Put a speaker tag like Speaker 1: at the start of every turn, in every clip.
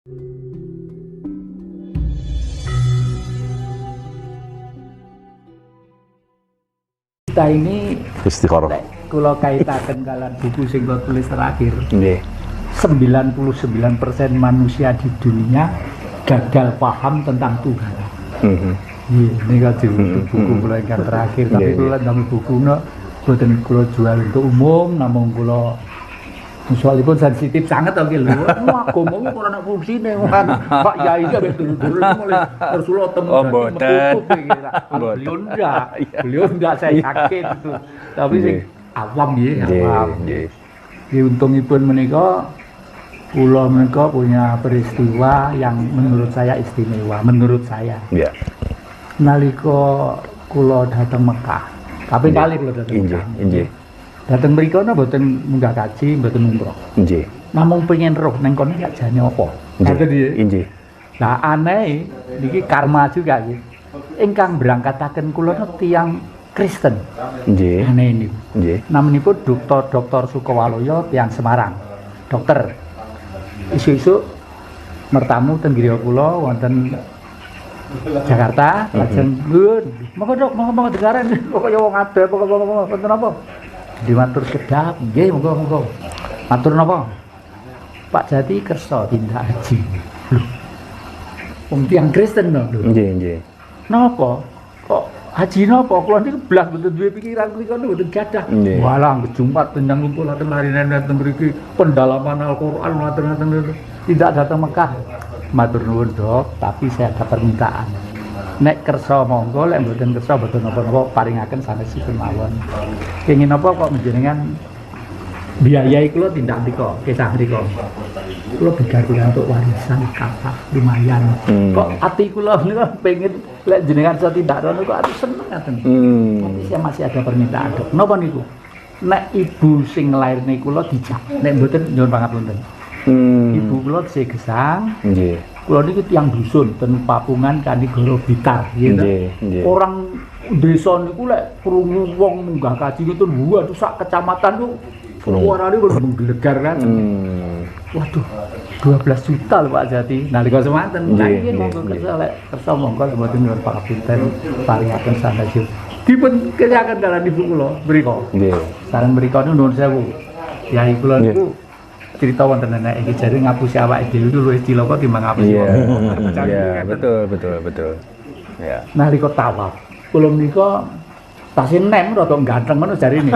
Speaker 1: Kita ini
Speaker 2: Istiqoroh.
Speaker 1: kalau kaitakan kalian buku sing kula tulis terakhir,
Speaker 2: Nggih.
Speaker 1: 99% manusia di dunia gagal paham tentang Tuhan. Iya, ini kan buku kula yang terakhir, tapi kula ndamel bukunya boten kula jual untuk umum, namun kula soalipun sensitif sangat to lho. Aku mau ora ana fungsine kan. Pak Yai iki ambek dulur-dulur mulai Rasulullah temu beliau enggak saya yakin itu. Tapi sing awam ya, awam. Untungipun menika kula menika punya peristiwa yang menurut saya istimewa, menurut saya.
Speaker 2: Iya.
Speaker 1: Nalika kula datang Mekah. Kaping kali kula datang Mekah.
Speaker 2: Nggih.
Speaker 1: Dateng mriko mboten munggah kaji, mboten umroh.
Speaker 2: Nggih.
Speaker 1: Namung pengen roh nang kono gak jane apa. Ngoten nggih.
Speaker 2: Nggih.
Speaker 1: Lah aneh niki karma juga nggih. Ingkang berangkataken kula tiyang Kristen.
Speaker 2: Nggih.
Speaker 1: Aneh niku.
Speaker 2: Nggih.
Speaker 1: Namanipun Dr. Sukowaloyo tiyang Semarang. Dokter. Isu-isu mertamu teng griya kula wonten Jakarta, lajeng ngun, monggo Dok, monggo dengaran kok ya wong ade apa wonten apa? Dimatur kedap, nggih monggo. Matur napa? Pak Jati kersa tindak haji. Lho. Wong tiyang Kristen lho.
Speaker 2: Nggih.
Speaker 1: Napa? Kok haji napa? Kula niku blas mboten duwe pikiran mriku mboten gadah. Walah kejumpat tendang kumpul laten larinen teng mriki pendalaman Al-Qur'an ngaten-ngaten tidak datang Mekah. Matur nuwun Dok, tapi saya ada permintaan. Nek kersa monggo, lek mboten kersa mboten napa-napa paringaken sanesipun mawon. Kenging napa kok njenengan biayai kula tindak mriko, kisah mriko. Kula begar-begar untuk warisan kafah lumayan. Kok ati kula niku pengen lek jenengan iso tindak rono kok ati seneng ngaten. Tapi saya masih ada permintaan Dok. Napa niku? Nek ibu sing nglairne kula dijak, nek mboten nyuwun pangapunten. Ibu kula tesih gesang.
Speaker 2: Nggih.
Speaker 1: Kula niki tiyang dusun ten Papungan Kanigoro Blitar, nggih. Orang desa niku lek krungu wong munggah kaji niku waduh sak kecamatan tuh suarane menggelegar kan. Waduh, 12 juta lho Pak Jati. Nalika semanten, nggih monggo kersa lek kersa monggo mboten nyuwun pangapunten paringaken sanajipun. Dipun kelyaken dalan ibu kula mriko. Nggih. Sareng mriko niku nuwun sewu. Yai kula niku cerita wonten nenek iki jare ngapusi awake dhewe niku luwih cilaka timbang ngapusi.
Speaker 2: Iya, betul. Ya.
Speaker 1: Nalika tawaf, kula menika tasih nem rada ganteng ngono jarine.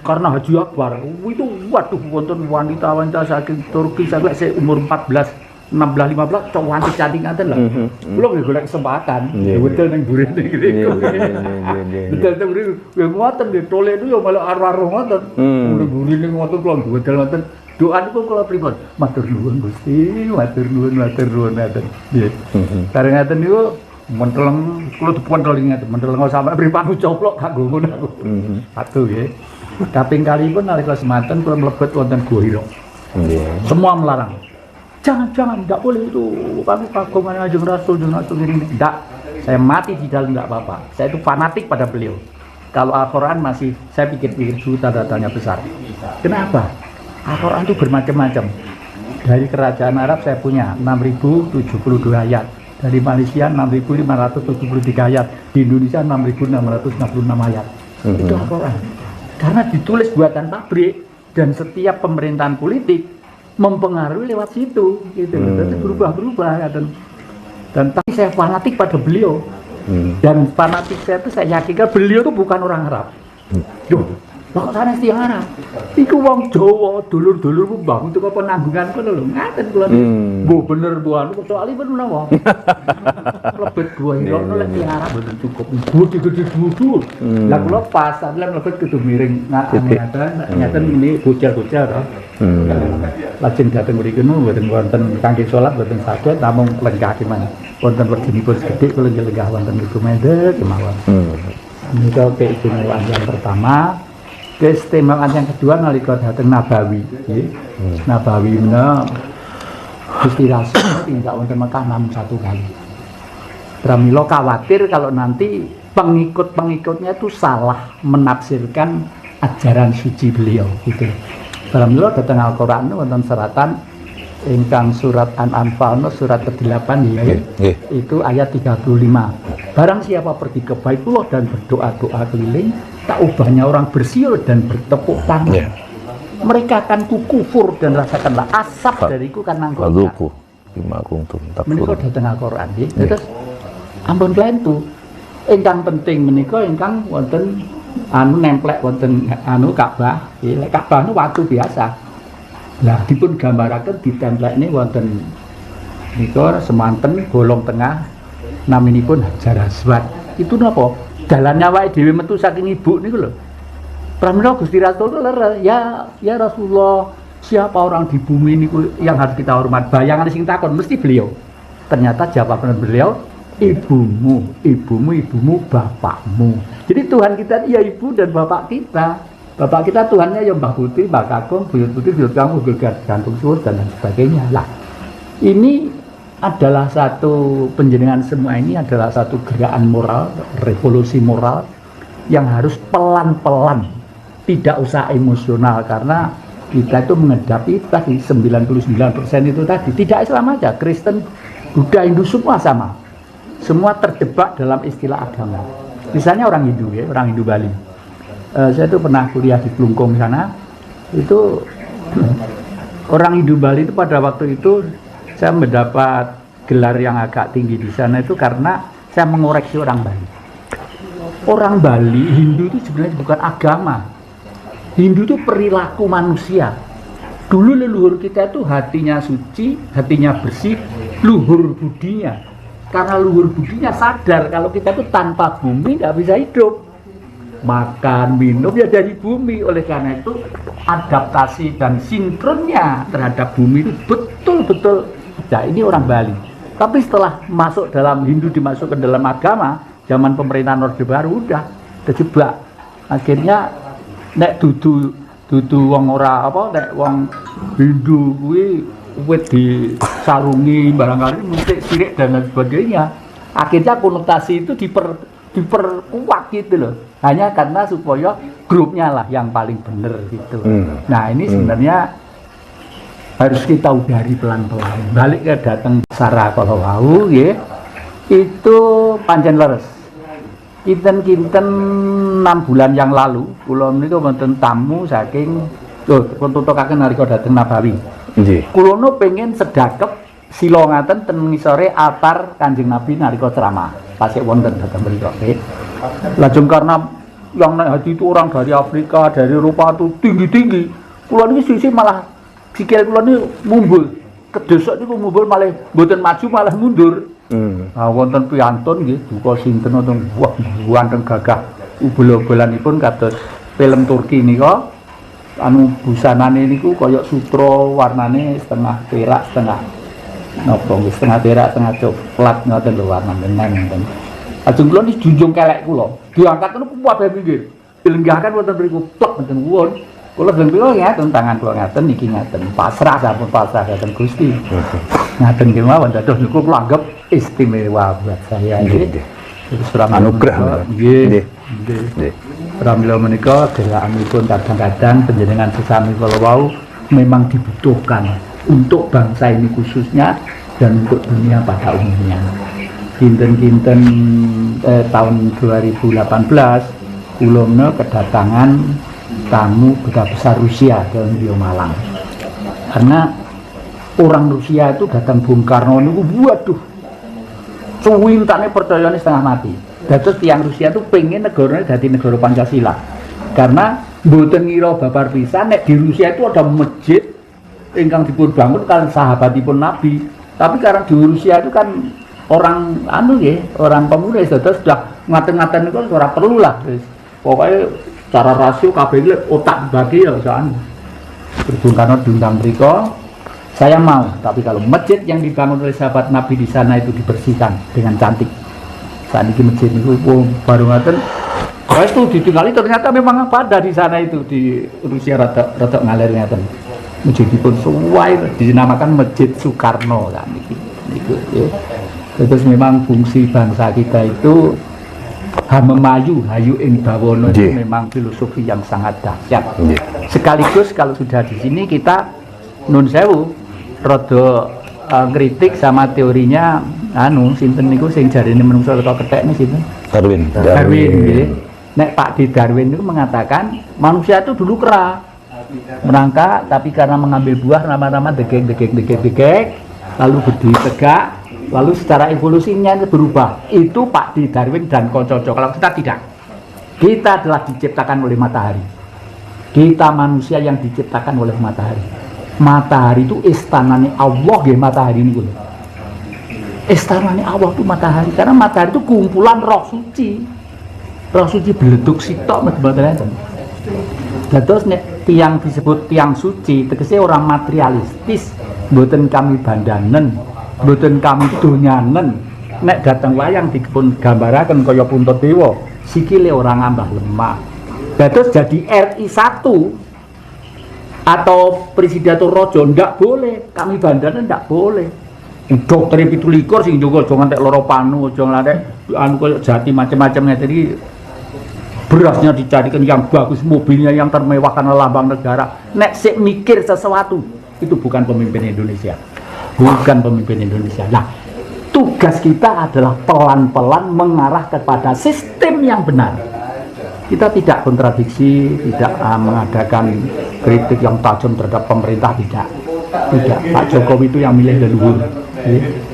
Speaker 1: Karena Haji Akbar itu waduh wonten wanita-wanita saking Turki sampai umur 14 16 15 cowok wanti cantik ngaten lho. Kula nggih golek kesempatan, wedel ning burine iki. Wedel teng mriki ya ngoten nggih tole itu ya malah arwah-arwah ngoten. Burine ngoten kula wedel ngoten. Doa niku kula pripun? Matur nuwun Gusti, matur nuwun ngaten. Nggih. Bareng ngaten niku menteleng kula dipontoling ngaten, menteleng sampe mripat coplok kanggo ngono aku. Satu nggih. Kaping kalipun nalika semanten kula mlebet wonten Gua Hira. Semua melarang. Jangan, enggak boleh itu. Kami kagungan Kanjeng Rasul ini. Enggak, saya mati di dalam enggak apa-apa. Saya itu fanatik pada beliau. Kalau Al-Quran masih, saya pikir-pikir dulu tanda-tanya besar. Kenapa? Al-Quran itu bermacam-macam. Dari kerajaan Arab saya punya 6072 ayat. Dari Malaysia 6573 ayat. Di Indonesia 6666 ayat. Itu Al-Quran. Karena ditulis buatan pabrik dan setiap pemerintahan politik mempengaruhi lewat situ gitu. Jadi berubah-berubah dan tapi saya fanatik pada beliau. Dan fanatik saya itu saya yakin beliau itu bukan orang Arab. Kok sanes tiyang Arab. Iku wong Jawa, dulur-dulurku mbah itu kok penanggungan kono lho. Ngaten kula. Mbok bener Bu anu soalipun menawa. Lebet Gua Hira lek tiyang Arab mboten cukup. Gede-gede dhuwur. Lah kula pas lan lebet kudu miring ngaten ini bocah-bocah to. Lajeng dhateng mriki mboten wonten kangge salat mboten saged namung lenggah keman. Wonten werginipun gedhe kula lenggah wonten niku mendhet kemawon. Menika keistimewaan yang pertama. Keistimewaan yang kedua nalika dhateng Nabawi, nggih. Nabawi menika Gusti Rasul tindak wonten Mekah namun satu kali. Pramila khawatir kalau nanti pengikut-pengikutnya itu salah menafsirkan ajaran suci beliau gitu. Pramila dhateng Al-Qur'an wonten seratan ingkang surat An-Anfal surat ke-8 ya.
Speaker 2: Nggih.
Speaker 1: Itu ayat 35. Barang siapa pergi ke Baitullah dan berdoa-doa keliling, tak ubahnya orang bersiul dan bertepuk tangan.
Speaker 2: Nggih.
Speaker 1: Mereka akan kufur dan rasakanlah asap dariku kan nangkut.
Speaker 2: Fadzuqu bima kuntum
Speaker 1: Menika
Speaker 2: takfurun.
Speaker 1: dateng Al-Qur'an nggih. Terus ampun kelentu. Ingkang penting menika ingkang wonten nemplek wonten Ka'bah. Nggih, Ka'bah niku watu biasa. Lah dipun gambaraken ditemplekne wonten nika semanten bolong tengah naminipun Hajar Aswad. Itu napa? Dalannya awake dhewe metu saking ibu niku lho. Pramila Gusti Rasul leres, ya Rasulullah, siapa orang di bumi ini yang harus kita hormat? Bayangan sing takon mesti beliau. Ternyata jawaban beliau, ibumu, bapakmu. Jadi Tuhan kita ya ibu dan bapak kita. Bapak kita Tuhannya ya Mbah Putri, Mbah Kakung, Buyut Putri, Buyut Kamu, Gulgar, Gantung Suwur dan lain sebagainya. Lah, ini adalah satu penjenengan semua ini adalah satu gerakan moral, revolusi moral yang harus pelan-pelan. Tidak usah emosional karena kita itu menghadapi tadi 99% itu tadi tidak Islam aja, Kristen, Buddha, Hindu semua sama. Semua terjebak dalam istilah agama. Misalnya orang Hindu ya, orang Hindu Bali. Saya itu pernah kuliah di Klungkung sana. Itu orang Hindu Bali itu pada waktu itu saya mendapat gelar yang agak tinggi di sana itu karena saya mengoreksi orang Bali. Orang Bali, Hindu itu sebenarnya bukan agama. Hindu itu perilaku manusia. Dulu leluhur kita itu hatinya suci, hatinya bersih, luhur budinya. Karena luhur budinya sadar kalau kita itu tanpa bumi nggak bisa hidup. Makan, minum ya dari bumi. Oleh karena itu adaptasi dan sinkronnya terhadap bumi itu betul-betul. Nah ini orang Bali. Tapi setelah masuk dalam Hindu, dimasukkan dalam agama, zaman pemerintahan Orde Baru udah terjebak. Akhirnya nek dudu wong ora apa nek wong Hindu kuwi wit disarungi barangkali musik sirik dan lain sebagainya. Akhirnya konotasi itu diperkuat gitu loh. Hanya karena supaya grupnya lah yang paling bener gitu. Nah, ini sebenarnya harus kita udari pelan-pelan. Balik ke datang Sarah kalau wau nggih. Itu pancen leres. Kinten-kinten 6 bulan yang lalu, kula menika wonten tamu saking pun tutukaken nalika dhateng Nabawi.
Speaker 2: Nggih.
Speaker 1: Kula nu pengen sedakep sila ngaten ten ngisore altar Kanjeng Nabi nalika ceramah. Pasik wonten dhateng mriku nggih. Lajeng karena yang naik haji itu orang dari Afrika, dari Eropa itu tinggi-tinggi. Kula niki sisi malah sikil kula niki mumbul. Kedesok niku mumbul malah mboten maju malah mundur. Nah, wonten piyantun nggih duka sinten wonten wah wonten gagah ubul-ubulanipun kados film Turki nika anu busanane niku kaya sutra warnane setengah perak setengah napa nggih setengah perak setengah coklat ngoten lho warnane nenten. Ajeng kula niki junjung kelek kula diangkat niku kabeh pinggir dilenggahaken wonten mriku plek wonten wuwun kula ben kula ngaten tangan kula ngaten niki ngaten pasrah sampun pasrah dhateng Gusti. Ngaten nggih mawon dados niku kula anggap istimewa buat saya nggih. Terus
Speaker 2: anugerah
Speaker 1: nggih. Nggih. Pramila menika gerakanipun kadang-kadang panjenengan sesami kala wau memang dibutuhkan untuk bangsa ini khususnya dan untuk dunia pada umumnya. Kinten-kinten tahun 2018 kula kedatangan tamu Duta Besar Rusia ke Malang. Karena orang Rusia itu datang Bung Karno niku waduh cuwintane percayane setengah mati. Dados tiyang Rusia itu pengen negarane dadi negara Pancasila. Karena mboten ngira babar pisan nek di Rusia itu ada masjid ingkang dipun bangun kalian sahabatipun Nabi. Tapi karena di Rusia itu kan orang anu nggih, orang komunis dados sudah ngaten-ngaten niku ora perlu lah wis. Pokoke cara rasio kabeh otak bagi ya soalnya. Bung Karno diundang mriku. Saya mau, tapi kalau masjid yang dibangun oleh sahabat Nabi di sana itu dibersihkan dengan cantik. Saat ini masjid itu baru ngaten. Kalau itu ditinggali ternyata memang apa ada di sana itu di Rusia rada ngalir ngaten. Masjid pun sesuai dinamakan Masjid Soekarno kan niku ya. Terus memang fungsi bangsa kita itu hamemayu hayu ing bawono itu memang filosofi yang sangat dahsyat. Sekaligus kalau sudah di sini kita nun sewu rada kritik sama teorinya sinten niku sing jarine menungso teko kethek niku sinten?
Speaker 2: Darwin.
Speaker 1: Darwin nggih. Nek Pak D. Darwin itu mengatakan manusia itu dulu kera, merangkak, tapi karena mengambil buah lama-lama degek, lalu berdiri tegak, lalu secara evolusinya berubah. Itu Pak D. Darwin dan konco-konco. Kalau kita tidak, kita adalah diciptakan oleh matahari. Kita manusia yang diciptakan oleh matahari. Matahari itu istananya Allah ya, matahari ini. Istananya Allah itu matahari, karena matahari itu kumpulan roh suci. Roh suci beleduk sitok mboten. Terus nek tiang disebut tiang suci, tegese orang materialistis, mboten kami bandanen, mboten kami donyanen. Nek datang wayang dipun gambaraken kaya Puntadewa, sikile orang ngambah lemah. Terus jadi RI 1 atau Presidatur Rojo ndak boleh, kami bandanen ndak boleh. Dokter 17 sing njogo aja ngantek loro panu, aja ngantek koyo jati macam-macam ngene iki. Berasnya dicarikan yang bagus, mobilnya yang termewah karena lambang negara. Nek sik mikir sesuatu, itu bukan pemimpin Indonesia. Bukan pemimpin Indonesia. Nah, tugas kita adalah pelan-pelan mengarah kepada sistem yang benar. Kita tidak kontradiksi, tidak mengadakan kritik yang tajam terhadap pemerintah, tidak. Pak Jokowi itu yang milih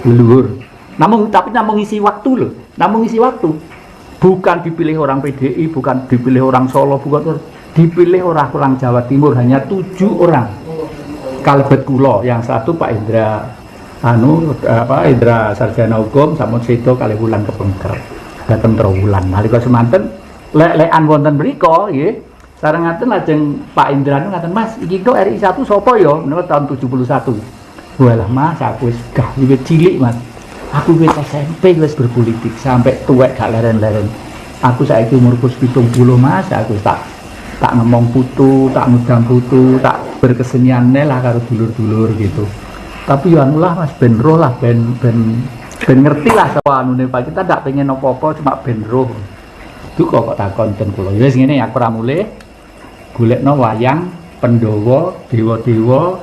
Speaker 1: leluhur. Namun ngisi waktu loh. Ngisi waktu. Bukan dipilih orang PDI, bukan dipilih orang Solo, bukan dipilih orang Jawa Timur, hanya 7 orang. Kalebet kulo, yang satu Pak Indra Indra Sarjana Hukum, sampun sedo kalih wulan kepengker. Dateng terwulan. Nalika semanten lek-lekan wonten mriku nggih. Sarengaten lajeng Pak Indra ngaten, "Mas, iki kok RI 1 sapa ya?" Menawa tahun 71. Walah Mas, aku wis gah wiwit cilik, Mas. Aku wis SMP wis berpolitik sampai tuwek gak leren-leren. Aku saiki umurku 70, Mas. Aku tak ngomong putu, tak ngundang putu, tak berkesenian lah karo dulur-dulur gitu. Tapi ya anulah Mas, ben roh lah, ben ngerti lah sapa anune Pak. Kita ndak pengen apa-apa, cuma ben roh. Itu kok takon ten kula. Ya wis ngene, aku ora mulih golekno wayang Pandhawa, dewa-dewa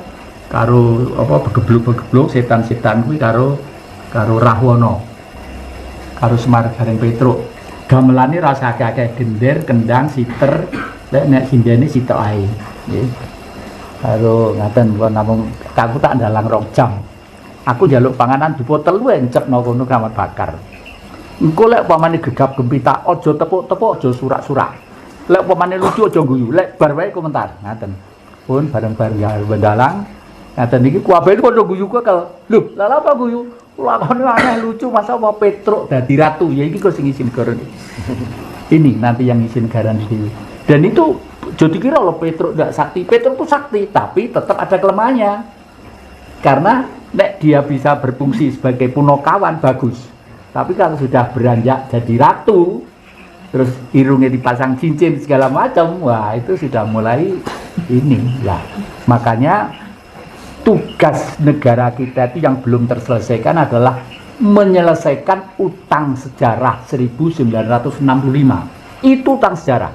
Speaker 1: karo apa begebluk-begebluk setan-setan kuwi karo Rahwana, karo Semar Gareng Petruk. Gamelane rasa akeh gender, kendang, siter, nek sindene sitok ae. Nggih. Karo ngaten kula namung aku tak ndalang 2 jam. Aku njaluk panganan dipo telu encepno kono kamar bakar. Engko lek upamane gegap gempita aja tepuk-tepuk, aja surak-surak. Lek upamane lucu aja guyu, lek bar wae komentar. Ngaten. Pun bareng-bareng ya bendalang. Ngaten iki kuwabe padha guyu kekel. Lho, lha apa guyu? Lakone aneh lucu, masa apa Petruk dadi ratu, ya ini kok sing ngisi negara ini nanti yang ngisi negara ini. Dan itu jadi kira loh Petruk tidak sakti. Petruk itu sakti, tapi tetap ada kelemahannya karena nek dia bisa berfungsi sebagai punokawan bagus, tapi kalau sudah beranjak jadi ratu terus irungnya dipasang cincin segala macam, wah itu sudah mulai ini lah. Makanya tugas negara kita itu yang belum terselesaikan adalah menyelesaikan utang sejarah 1965. Itu utang sejarah.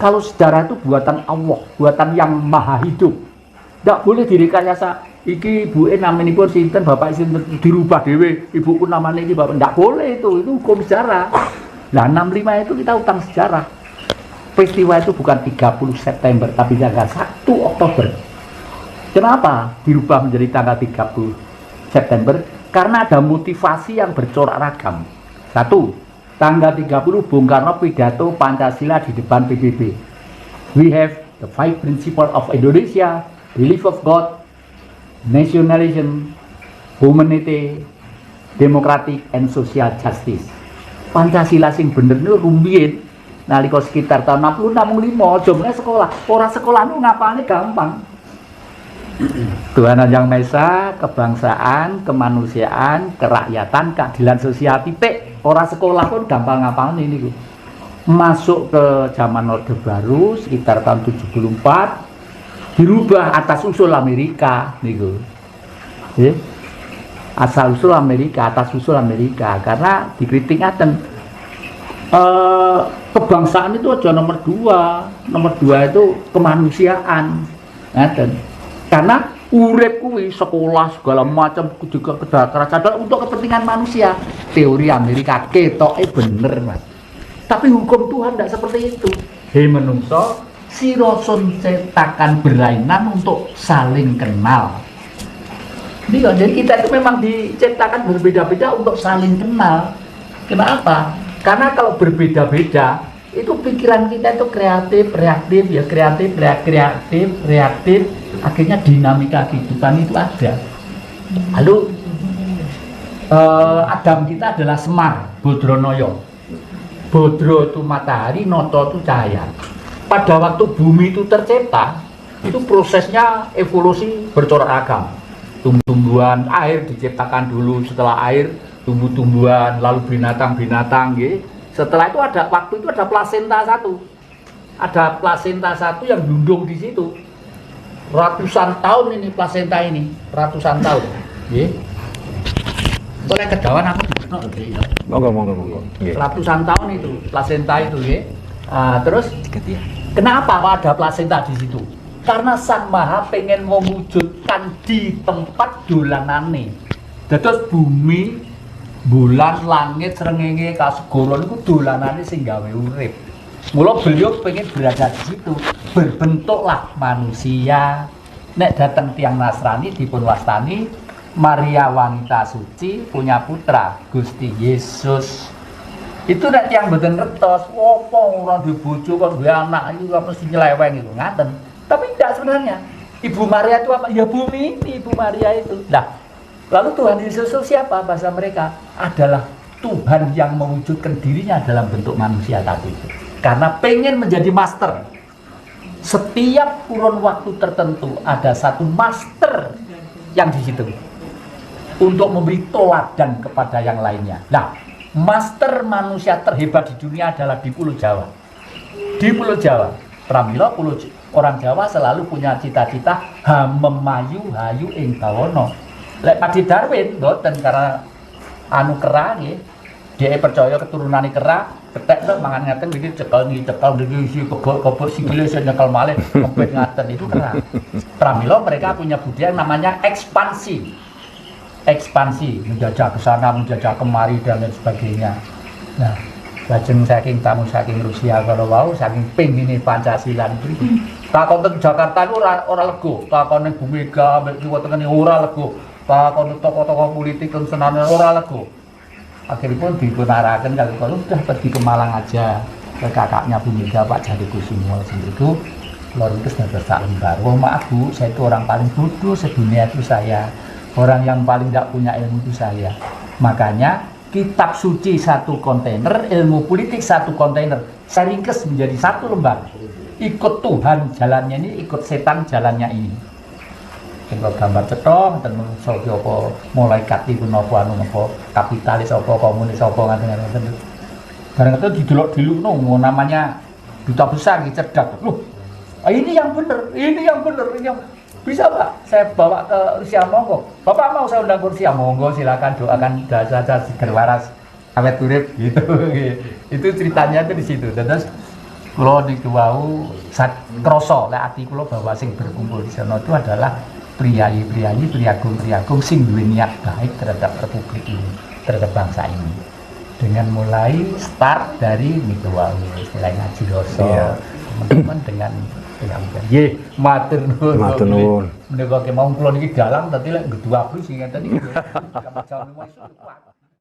Speaker 1: Kalau sejarah itu buatan Allah, buatan yang maha hidup. Tidak boleh direkayasa. Iki ibu namanya pun sinten, bapak sinten dirubah dewe, ibuku namanya ini bapak. Tidak boleh itu hukum sejarah. Nah 65 itu kita utang sejarah. Peristiwa itu bukan 30 September, tapi tanggal 1 Oktober. Kenapa dirubah menjadi tanggal 30 September? Karena ada motivasi yang bercorak ragam. 1. Tanggal 30 Bung Karno pidato Pancasila di depan PBB. We have the 5 principles of Indonesia, belief of God, nationalism, humanity, democratic and social justice. Pancasila sing bener niku rumiyin nalika sekitar tahun 65 jomne sekolah. Ora sekolah niku ngapalne gampang. Tuhan Yang Maha Esa, kebangsaan, kemanusiaan, kerakyatan, keadilan sosial, titik. Orang sekolah pun gampang ngapal ini. Masuk ke zaman Orde Baru sekitar tahun 74, dirubah atas usul Amerika niku. Asal usul Amerika, atas usul Amerika, karena dikritik ngaten. Kebangsaan itu aja nomor 2 itu kemanusiaan, ngaten. Karena urip kuwi sekolah segala macam juga kedatangan untuk kepentingan manusia. Teori Amerika ketoke bener, Mas. Tapi hukum Tuhan tidak seperti itu. Hei menungso, sira sun cetakan berlainan untuk saling kenal. Jadi kita itu memang diciptakan berbeda-beda untuk saling kenal. Kenapa? Karena kalau berbeda-beda, itu pikiran kita itu kreatif, reaktif, ya kreatif, reaktif, akhirnya dinamika kehidupan itu ada. Lalu Adam kita adalah Semar, Bodronoyo. Bodro itu matahari, Noto itu cahaya. Pada waktu bumi itu tercipta, itu prosesnya evolusi bercorak ragam. Tumbuh-tumbuhan, air diciptakan dulu, setelah air tumbuh-tumbuhan, lalu binatang-binatang, gitu. Setelah itu ada waktu itu ada plasenta satu. Ada plasenta satu yang dundung di situ. Ratusan tahun ini plasenta ini, ratusan tahun. Nggih. Boleh kedawan aku ya.
Speaker 2: Monggo.
Speaker 1: Ratusan tahun itu plasenta itu, nggih. Terus kenapa ada plasenta di situ? Karena Sang Maha pengen mewujudkan di tempat dolanane. Dados bumi, bulan, langit, srengenge, kasegara niku dolanane sing gawe urip. Mula beliau pengen berada di situ, berbentuklah manusia. Nek datang tiang Nasrani dipun wastani Maria wanita suci punya putra Gusti Yesus. Itu nek tiang mboten ngertos, opo ora duwe bojo kok duwe anak iki kok mesti nyeleweng itu ngaten. Tapi tidak sebenarnya. Ibu Maria itu apa? Ya bumi ini Ibu Maria itu. Nah, lalu Tuhan Yesus siapa? Bahasa mereka adalah Tuhan yang mewujudkan dirinya dalam bentuk manusia tadi itu. Karena pengen menjadi master. Setiap kurun waktu tertentu ada satu master yang di situ untuk memberi teladan kepada yang lainnya. Nah, master manusia terhebat di dunia adalah di Pulau Jawa. Di Pulau Jawa, pramila orang Jawa selalu punya cita-cita hamemayu hayu ing bawana. Lek Padi Darwin mboten karena anu kera nggih. Dia percaya keturunane kera, ketek tok mangan ngaten iki cekel iki kebok sikile sing nyekel malih kebet ngaten itu kera. Pramila mereka punya budaya namanya ekspansi. Ekspansi, menjajah ke sana, menjajah kemari dan lain sebagainya. Nah, lajeng saking tamu saking Rusia kalau wau saking pengine Pancasila niku. Takon teng Jakarta niku ora lego, takon ning Bumega mek kiwa tengene ora lego. Takon tokoh-tokoh politik teng senane ora lego. Akhiripun dipunaraken kalau sudah pergi ke Malang aja ke kakaknya Bumega Pak Jadikusumo itu lor itu sudah bersak lembar. Oh maaf Bu, saya itu orang paling bodoh sedunia itu saya. Orang yang paling tidak punya ilmu itu saya. Makanya kitab suci satu kontainer, ilmu politik satu kontainer. Saya ringkes menjadi satu lembar. Ikut Tuhan jalannya ini, ikut setan jalannya ini. Kalau gambar cetong, dan menurut apa malaikat itu apa anu apa kapitalis apa komunis apa ngaten-ngaten. Barang itu didelok-delok namanya duta besar cerdak. Loh, ini yang benar, ini yang benar, ini yang bisa Pak, saya bawa ke Rusia monggo. Bapak mau saya undang ke Rusia monggo, silakan doakan saja Seger Waras awet urip gitu. Itu ceritanya itu di situ. Terus kula niku wau sak krasa lek ati kula bahwa sing berkumpul di sana itu adalah priyayi-priyayi, priagung-priagung sing duwe niat baik terhadap republik ini, terhadap bangsa ini. Dengan mulai start dari niku wau istilah ngaji rasa, teman-teman dengan nggih, matur nuwun.
Speaker 2: Matur nuwun.
Speaker 1: Menika kemawon kula niki dalang dadi lek ngedua abri sing ngeten iki.